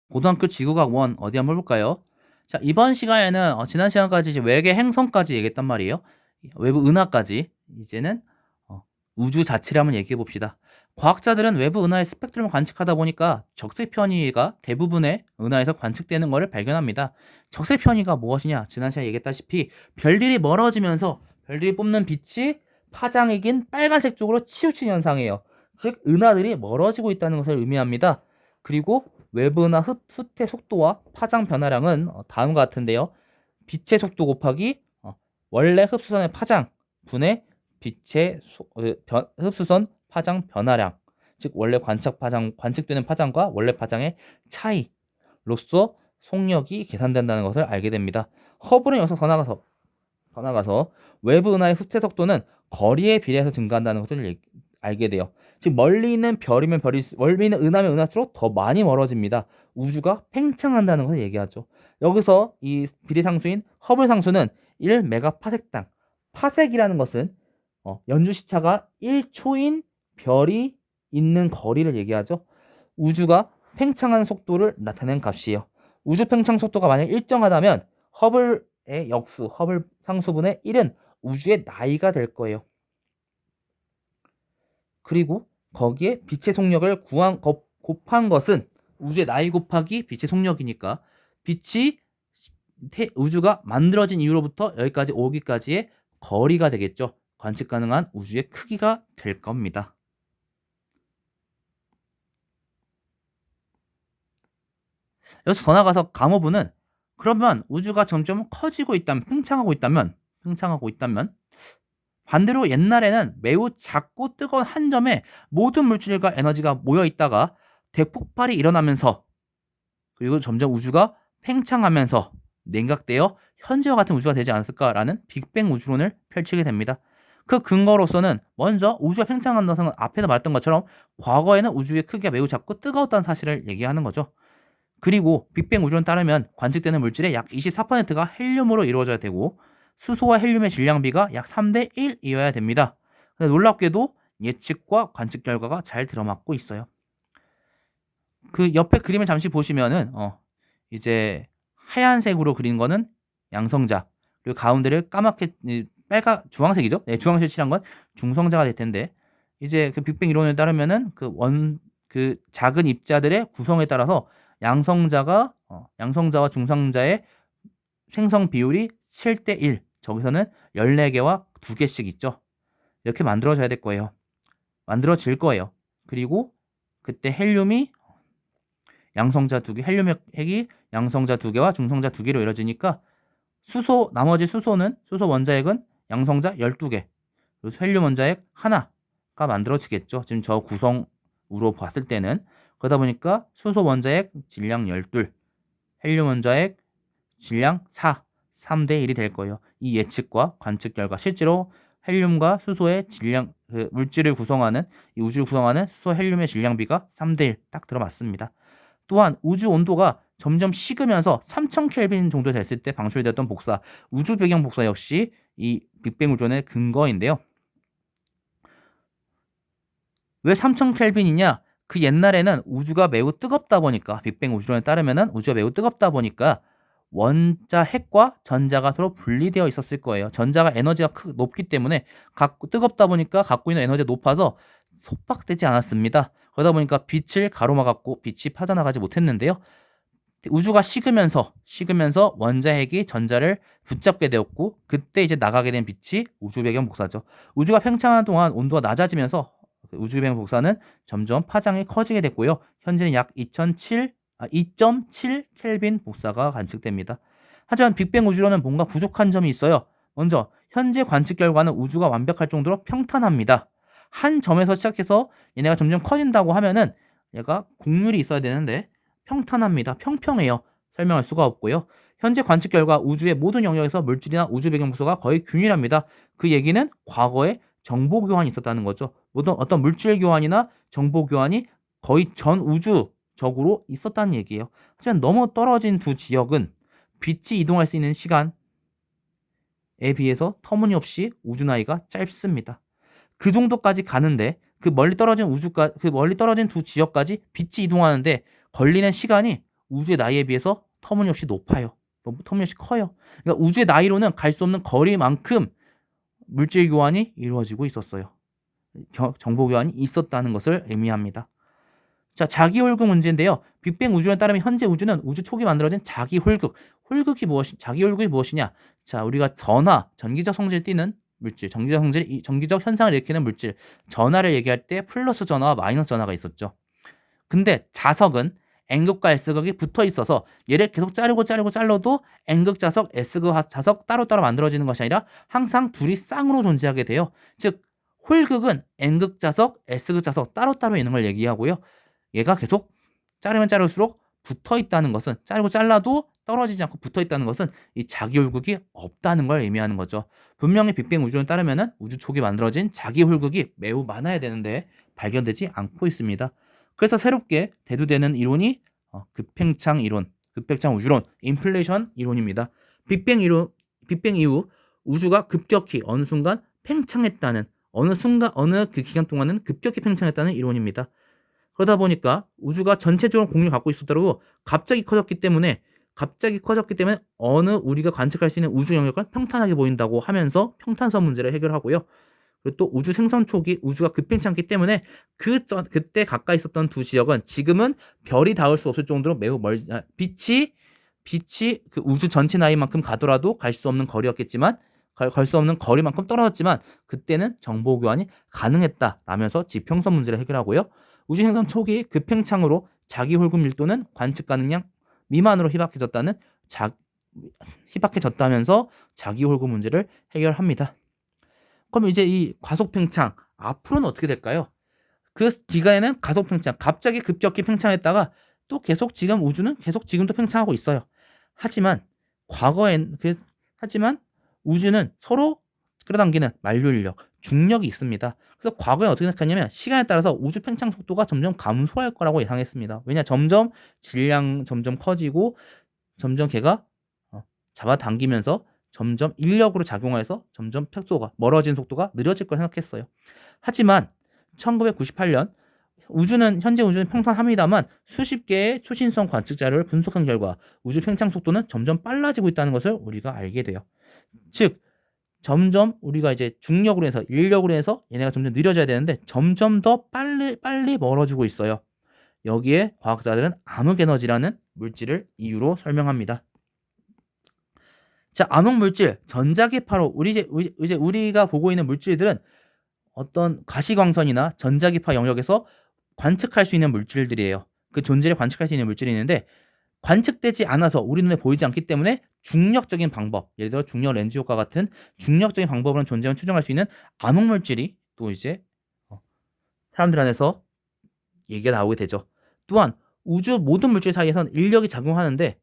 고등학교 지구과학 1 어디 한번 볼까요? 자, 이번 시간에는 지난 시간까지 이제 외계 행성까지 얘기했단 말이에요. 외부 은하까지 이제는 우주 자체를 한번 얘기해 봅시다. 과학자들은 외부 은하의 스펙트럼을 관측하다 보니까 적색 편의가 대부분의 은하에서 관측되는 것을 발견합니다. 적색 편의가 무엇이냐? 지난 시간에 얘기했다시피 별들이 멀어지면서 별들이 뿜는 빛이 파장이 긴 빨간색 쪽으로 치우치는 현상이에요. 즉 은하들이 멀어지고 있다는 것을 의미합니다. 그리고 외부 은하 후퇴 속도와 파장 변화량은 다음과 같은데요. 빛의 속도 곱하기 원래 흡수선의 파장 분의 빛의 흡수선 파장 변화량, 즉 원래 관측되는 파장과 원래 파장의 차이로서 속력이 계산된다는 것을 알게 됩니다. 허블은 여기서 더 나가서 외부 은하의 후퇴 속도는 거리에 비례해서 증가한다는 것을 알게 돼요. 즉 멀리 있는 별이면 멀리 있는 은하면 은하수록 더 많이 멀어집니다. 우주가 팽창한다는 것을 얘기하죠. 여기서 이 비례상수인 허블 상수는 1메가파섹당, 파섹이라는 것은 연주 시차가 1초인 별이 있는 거리를 얘기하죠. 우주가 팽창한 속도를 나타낸 값이에요. 우주 팽창 속도가 만약 일정하다면 허블의 역수, 허블 상수분의 1은 우주의 나이가 될 거예요. 그리고 거기에 빛의 속력을 곱한 것은 우주의 나이 곱하기 빛의 속력이니까 빛이 우주가 만들어진 이후로부터 여기까지 오기까지의 거리가 되겠죠. 관측 가능한 우주의 크기가 될 겁니다. 여기서 더 나가서 감호부는 그러면 우주가 점점 커지고 있다면, 팽창하고 있다면 반대로 옛날에는 매우 작고 뜨거운 한 점에 모든 물질과 에너지가 모여 있다가 대폭발이 일어나면서 그리고 점점 우주가 팽창하면서 냉각되어 현재와 같은 우주가 되지 않았을까라는 빅뱅 우주론을 펼치게 됩니다. 그 근거로서는 먼저 우주가 팽창한다는 것은 앞에서 말했던 것처럼 과거에는 우주의 크기가 매우 작고 뜨거웠다는 사실을 얘기하는 거죠. 그리고 빅뱅 우주론 따르면 관측되는 물질의 약 24%가 헬륨으로 이루어져야 되고 수소와 헬륨의 질량비가 약 3대 1이어야 됩니다. 근데 놀랍게도 예측과 관측 결과가 잘 들어맞고 있어요. 그 옆에 그림을 잠시 보시면은 이제 하얀색으로 그린 거는 양성자, 그리고 가운데를 까맣게 주황색이죠. 네, 주황색 칠한 건 중성자가 될 텐데 이제 그 빅뱅 이론에 따르면은 그 작은 입자들의 구성에 따라서 양성자와 중성자의 생성 비율이 7대 1. 저기서는 14개와 2개씩 있죠. 이렇게 만들어져야 될 거예요. 만들어질 거예요. 그리고 그때 헬륨이 양성자 2개, 헬륨 핵이 양성자 2개와 중성자 2개로 이루어지니까 나머지 수소 원자핵은 양성자 12개, 그리고 헬륨 원자핵 하나가 만들어지겠죠. 지금 저 구성으로 봤을 때는. 그러다 보니까 수소 원자핵 질량 12, 헬륨 원자핵 질량 4, 3대 1이 될 거예요. 이 예측과 관측 결과 실제로 헬륨과 수소의 질량, 물질을 구성하는, 이 우주를 구성하는 수소 헬륨의 질량비가 3대 1 딱 들어맞습니다. 또한 우주 온도가 점점 식으면서 3000켈빈 정도 됐을 때 방출되었던 복사, 우주 배경 복사 역시 이 빅뱅 우주론의 근거인데요. 왜 3000켈빈이냐? 그 옛날에는 우주가 매우 뜨겁다 보니까, 빅뱅 우주론에 따르면은 우주가 매우 뜨겁다 보니까 원자 핵과 전자가 서로 분리되어 있었을 거예요. 전자가 에너지가 높기 때문에 뜨겁다 보니까 갖고 있는 에너지가 높아서 속박되지 않았습니다. 그러다 보니까 빛을 가로막았고 빛이 빠져나가지 못했는데요. 우주가 식으면서 원자핵이 전자를 붙잡게 되었고 그때 이제 나가게 된 빛이 우주 배경 복사죠. 우주가 팽창하는 동안 온도가 낮아지면서 우주 배경 복사는 점점 파장이 커지게 됐고요. 현재는 약 2.7 켈빈 복사가 관측됩니다. 하지만 빅뱅 우주론은 뭔가 부족한 점이 있어요. 먼저 현재 관측 결과는 우주가 완벽할 정도로 평탄합니다. 한 점에서 시작해서 얘네가 점점 커진다고 하면은 얘가 곡률이 있어야 되는데 평탄합니다. 평평해요. 설명할 수가 없고요. 현재 관측 결과 우주의 모든 영역에서 물질이나 우주 배경 복사가 거의 균일합니다. 그 얘기는 과거에 정보 교환이 있었다는 거죠. 모든 어떤 물질 교환이나 정보 교환이 거의 전 우주적으로 있었다는 얘기예요. 하지만 너무 떨어진 두 지역은 빛이 이동할 수 있는 시간에 비해서 터무니없이 우주 나이가 짧습니다. 그 정도까지 가는데 그 멀리 떨어진 두 지역까지 빛이 이동하는데 걸리는 시간이 우주의 나이에 비해서 터무니없이 높아요. 터무니없이 커요. 그러니까 우주의 나이로는 갈 수 없는 거리만큼 물질 교환이 이루어지고 있었어요. 정보 교환이 있었다는 것을 의미합니다. 자, 자기홀극 문제인데요. 빅뱅 우주론에 따르면 현재 우주는 우주 초기 만들어진 자기홀극. 자기홀극이 무엇이냐? 자, 우리가 전기적 성질을 띠는 물질, 전기적 현상을 일으키는 물질, 전하를 얘기할 때 플러스 전하와 마이너스 전하가 있었죠. 근데 자석은 N극과 S극이 붙어 있어서 얘를 계속 잘라도 N극 자석, S극 자석 따로따로 만들어지는 것이 아니라 항상 둘이 쌍으로 존재하게 돼요. 즉 홀극은 N극 자석, S극 자석 따로따로 있는 걸 얘기하고요. 얘가 계속 자르면 자를수록 붙어 있다는 것은, 잘라도 떨어지지 않고 붙어 있다는 것은 이 자기홀극이 없다는 걸 의미하는 거죠. 분명히 빅뱅 우주론에 따르면 우주 초기 만들어진 자기홀극이 매우 많아야 되는데 발견되지 않고 있습니다. 그래서 새롭게 대두되는 이론이 급팽창 이론, 급팽창 우주론, 인플레이션 이론입니다. 빅뱅 이후 우주가 급격히 어느 순간 팽창했다는, 어느 그 기간 동안은 급격히 팽창했다는 이론입니다. 그러다 보니까 우주가 전체적으로 공유를 갖고 있었더라도 갑자기 커졌기 때문에 어느 우리가 관측할 수 있는 우주 영역은 평탄하게 보인다고 하면서 평탄선 문제를 해결하고요. 그리고 또 우주 생성 초기 우주가 급팽창했기 때문에 그때 가까이 있었던 두 지역은 지금은 별이 닿을 수 없을 정도로 매우 빛이 그 우주 전체 나이만큼 가더라도 갈 수 없는 거리였겠지만, 갈 수 없는 거리만큼 떨어졌지만 그때는 정보 교환이 가능했다라면서 지평선 문제를 해결하고요. 우주 생성 초기 급팽창으로 자기홀극 밀도는 관측 가능량 미만으로 희박해졌다면서 자기홀극 문제를 해결합니다. 그럼 이제 이 가속 팽창 앞으로는 어떻게 될까요? 그 기간에는 가속 팽창, 갑자기 급격히 팽창했다가 또 계속 지금 우주는 계속 지금도 팽창하고 있어요. 하지만 우주는 서로 끌어당기는 만류 인력, 중력이 있습니다. 그래서 과거에 어떻게 생각했냐면 시간에 따라서 우주 팽창 속도가 점점 감소할 거라고 예상했습니다. 왜냐, 점점 질량 점점 커지고 점점 걔가 잡아당기면서 점점 인력으로 작용해서 점점 멀어진 속도가 느려질 거라 생각했어요. 하지만 1998년 현재 우주는 평탄합니다만 수십 개의 초신성 관측 자료를 분석한 결과 우주 팽창 속도는 점점 빨라지고 있다는 것을 우리가 알게 돼요. 즉 점점 우리가 이제 중력으로 해서 인력으로 해서 얘네가 점점 느려져야 되는데 점점 더 빨리 멀어지고 있어요. 여기에 과학자들은 암흑에너지라는 물질을 이유로 설명합니다. 자, 암흑물질, 전자기파로 이제 우리가 보고 있는 물질들은 어떤 가시광선이나 전자기파 영역에서 관측할 수 있는 물질들이에요. 그 존재를 관측할 수 있는 물질이 있는데 관측되지 않아서 우리 눈에 보이지 않기 때문에 중력적인 방법, 예를 들어 중력 렌즈 효과 같은 중력적인 방법으로 존재만 추정할 수 있는 암흑물질이 또 이제 사람들 안에서 얘기가 나오게 되죠. 또한 우주 모든 물질 사이에선 인력이 작용하는데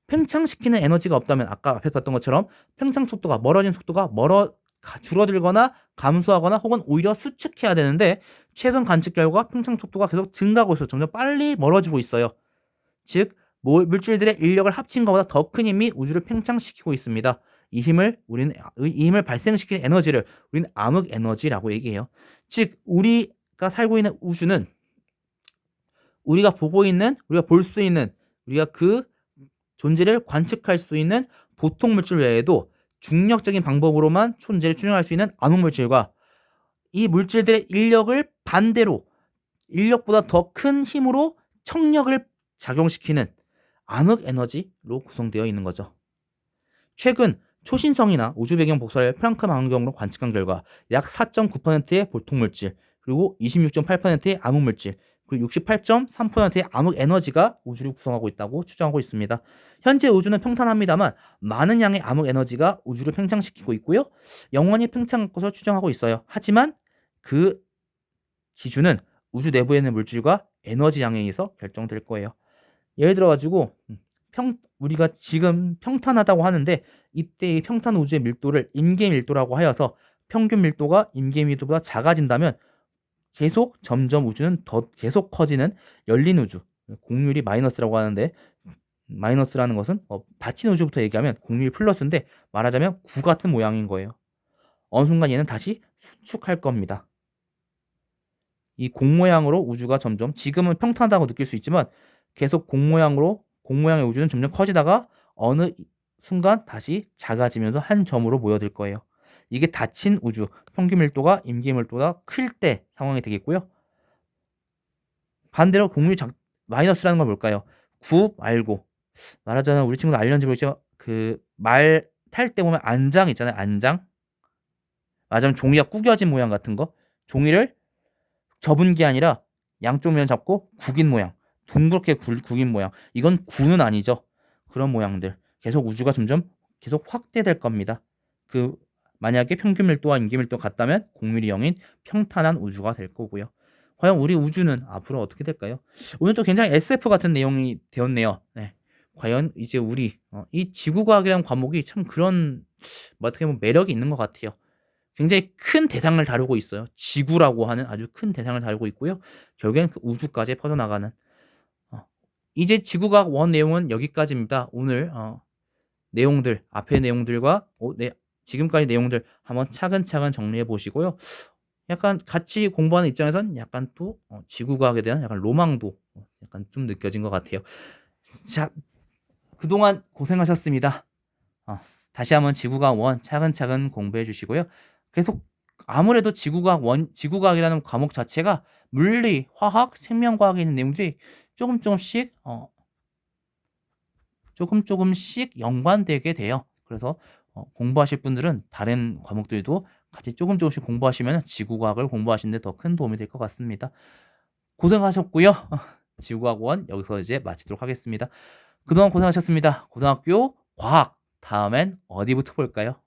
팽창시키는 에너지가 없다면 아까 앞에서 봤던 것처럼 팽창 속도가 멀어진 속도가 줄어들거나 감소하거나 혹은 오히려 수축해야 되는데 최근 관측 결과 팽창 속도가 계속 증가하고 있어요. 점점 빨리 멀어지고 있어요. 즉 물질들의 인력을 합친 것보다 더 큰 힘이 우주를 팽창시키고 있습니다. 이 힘을 발생시키는 에너지를 우리는 암흑 에너지라고 얘기해요. 즉 우리가 살고 있는 우주는 우리가 볼 수 있는 우리가 그 존재를 관측할 수 있는 보통 물질 외에도 중력적인 방법으로만 존재를 추정할 수 있는 암흑물질과 이 물질들의 인력을 반대로 인력보다 더 큰 힘으로 청력을 작용시키는 암흑에너지로 구성되어 있는 거죠. 최근 초신성이나 우주 배경 복사를 프랑크 망원경으로 관측한 결과 약 4.9%의 보통물질, 그리고 26.8%의 암흑물질, 그리고 68.3%의 암흑에너지가 우주를 구성하고 있다고 추정하고 있습니다. 현재 우주는 평탄합니다만 많은 양의 암흑에너지가 우주를 팽창시키고 있고요. 영원히 팽창할 것으로 추정하고 있어요. 하지만 그 기준은 우주 내부에 있는 물질과 에너지 양에 의해서 결정될 거예요. 예를 들어가지고 우리가 지금 평탄하다고 하는데 이때 이 평탄 우주의 밀도를 임계 밀도라고 하여서 평균 밀도가 임계 밀도보다 작아진다면 점점 우주는 더 계속 커지는 열린 우주, 공률이 마이너스라고 하는데 마이너스라는 것은 닫힌 우주부터 얘기하면 공률이 플러스인데 말하자면 구 같은 모양인 거예요. 어느 순간 얘는 다시 수축할 겁니다. 이 공 모양으로 우주가 점점 지금은 평탄하다고 느낄 수 있지만 계속 공 모양의 우주는 점점 커지다가 어느 순간 다시 작아지면서 한 점으로 모여들 거예요. 이게 닫힌 우주, 평균 밀도가 임계 밀도가 클 때 상황이 되겠고요. 반대로 마이너스라는 건 뭘까요? 9 말고 말하자면 우리 친구들 알려는지 모르겠지만 그 말 탈 때 보면 안장 있잖아요. 안장. 말하자면 종이가 구겨진 모양 같은 거. 종이를 접은 게 아니라 양쪽 면 잡고 구긴 모양. 둥그렇게 구긴 모양. 이건 구는 아니죠. 그런 모양들. 계속 우주가 점점 계속 확대될 겁니다. 만약에 평균 밀도와 임계 밀도가 같다면 공률이 0인 평탄한 우주가 될 거고요. 과연 우리 우주는 앞으로 어떻게 될까요? 오늘 또 굉장히 SF 같은 내용이 되었네요. 네. 과연 이제 우리 이 지구과학이라는 과목이 참 그런 어떻게 보면 매력이 있는 것 같아요. 굉장히 큰 대상을 다루고 있어요. 지구라고 하는 아주 큰 대상을 다루고 있고요. 결국엔 그 우주까지 퍼져나가는 이제 지구과학 원 내용은 여기까지입니다. 오늘 내용들 앞의 내용들과 지금까지 내용들 한번 차근차근 정리해 보시고요. 약간 같이 공부하는 입장에선 약간 또 지구과학에 대한 약간 로망도 약간 좀 느껴진 것 같아요. 자, 그동안 고생하셨습니다. 다시 한번 지구과학 원 차근차근 공부해 주시고요. 계속 아무래도 지구과학이라는 과목 자체가 물리, 화학, 생명과학에 있는 내용들이 조금씩 연관되게 돼요. 그래서 공부하실 분들은 다른 과목들도 같이 조금씩 공부하시면 지구과학을 공부하시는 데 더 큰 도움이 될 것 같습니다. 고생하셨고요. 지구과학원 여기서 이제 마치도록 하겠습니다. 그동안 고생하셨습니다. 고등학교 과학 다음엔 어디부터 볼까요?